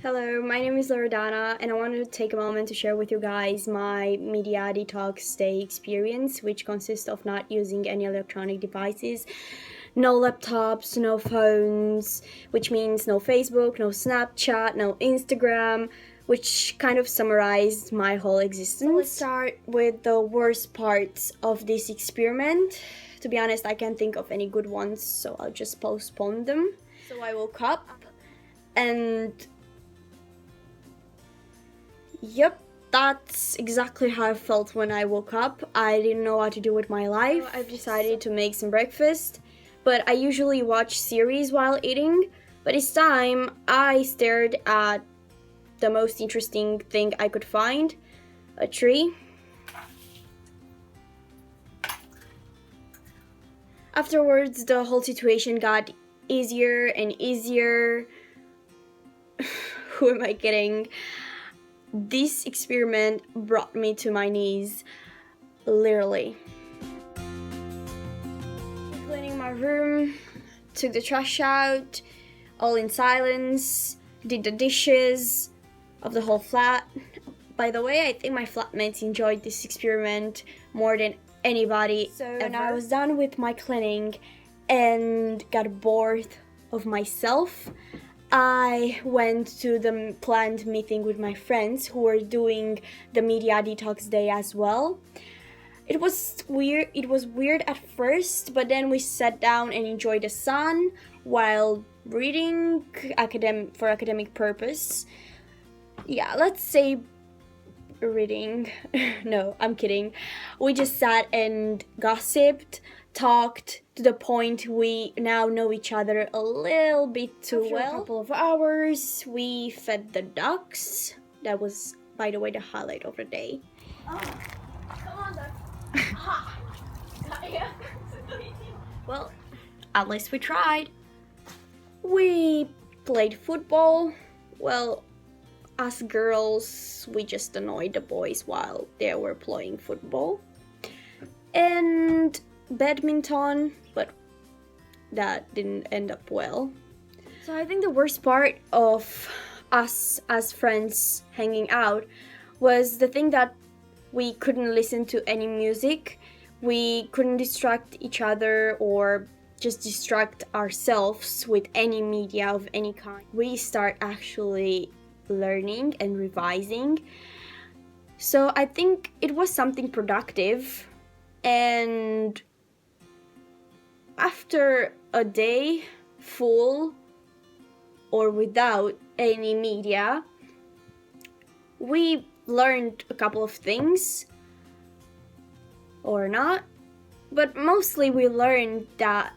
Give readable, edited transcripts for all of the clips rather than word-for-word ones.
Hello, my name is Loredana, and I wanted to take a moment to share with you guys my media detox day experience, which consists of not using any electronic devices, no laptops, no phones, which means no Facebook, no Snapchat, no Instagram, which kind of summarized my whole existence. So let's start with the worst parts of this experiment. To be honest, I can't think of any good ones, so I'll just postpone them. So I woke up and yep, that's exactly how I felt when I woke up. I didn't know what to do with my life. So I've decided to make some breakfast, but I usually watch series while eating. But this time, I stared at the most interesting thing I could find, a tree. Afterwards, the whole situation got easier and easier. Who am I kidding? This experiment brought me to my knees, literally. Cleaning my room, took the trash out, all in silence, did the dishes of the whole flat. By the way, I think my flatmates enjoyed this experiment more than anybody. So when I was done with my cleaning and got bored of myself, I went to the planned meeting with my friends who were doing the media detox day as well. It was weird at first, but then we sat down and enjoyed the sun while reading for academic purpose. Yeah, let's say reading. No, I'm kidding. We just sat and gossiped, talked to the point we now know each other a little bit too well. After a couple of hours, we fed the ducks. That was, by the way, the highlight of the day. Oh, come on, duck. Well, at least we tried. We played football. Well, us girls, we just annoyed the boys while they were playing football. And badminton, but that didn't end up well. So I think the worst part of us as friends hanging out was the thing that we couldn't listen to any music, we couldn't distract each other or just distract ourselves with any media of any kind. We start actually learning and revising. So I think it was something productive, and after a day full or without any media, we learned a couple of things, or not, but mostly we learned that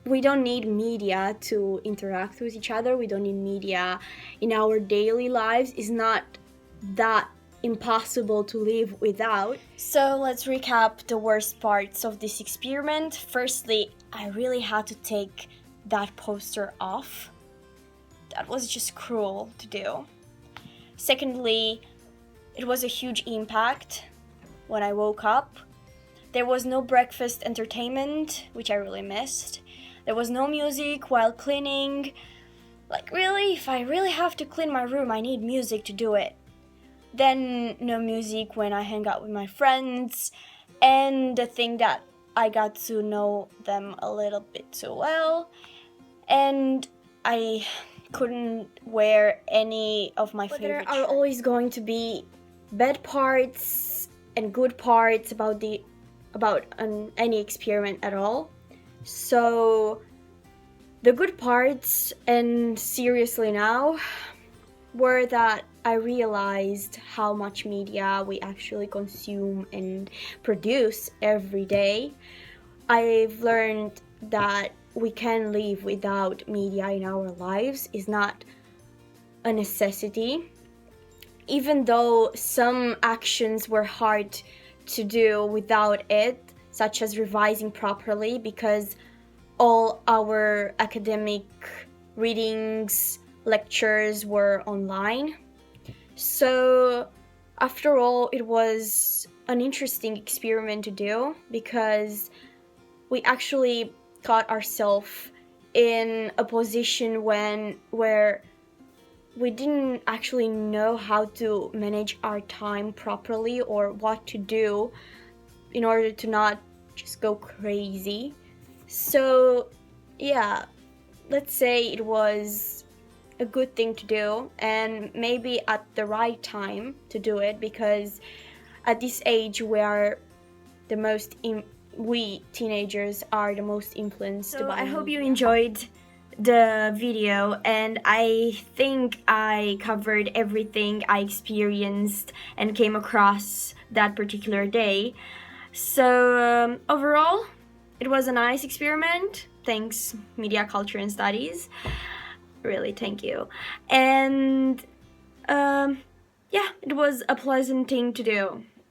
we don't need media to interact with each other. We don't need media in our daily lives. It's not that impossible to live without. So let's recap the worst parts of this experiment. Firstly, I really had to take that poster off. That was just cruel to do. Secondly, it was a huge impact when I woke up. There was no breakfast entertainment, which I really missed. There was no music while cleaning. Like, really, if I really have to clean my room, I need music to do it. Then no music when I hang out with my friends. And the thing that I got to know them a little bit too well. And I couldn't wear any of my favorite shirts. There are always going to be bad parts and good parts about any experiment at all. So the good parts, and seriously now, were that I realized how much media we actually consume and produce every day. I've learned that we can live without media in our lives. It's not a necessity. Even though some actions were hard to do without it, such as revising properly, because all our academic readings, lectures were online. So after all, it was an interesting experiment to do, because we actually caught ourselves in a position where we didn't actually know how to manage our time properly or what to do in order to not just go crazy. So, yeah, let's say it was a good thing to do and maybe at the right time to do it, because at this age we teenagers are the most influenced by I hope you media. enjoyed the video, and I think I covered everything I experienced and came across that particular day. So overall, it was a nice experiment. Thanks, Media Culture and Studies. Really, thank you. And yeah, it was a pleasant thing to do.